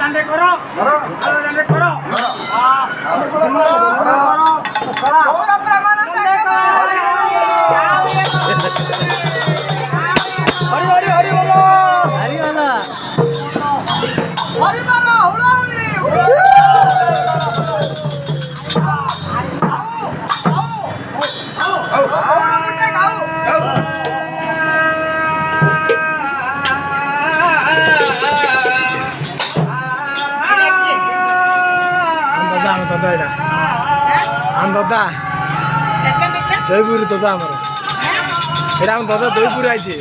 दांडे करो दांडे करो थोड़ा प्रमाणात हरी हरी हरी बोलो हरी वाला हरी मारा हुलावली দাদা জয়পুরি দাদা আমার এটা আমার দাদা জয়পুরে আছে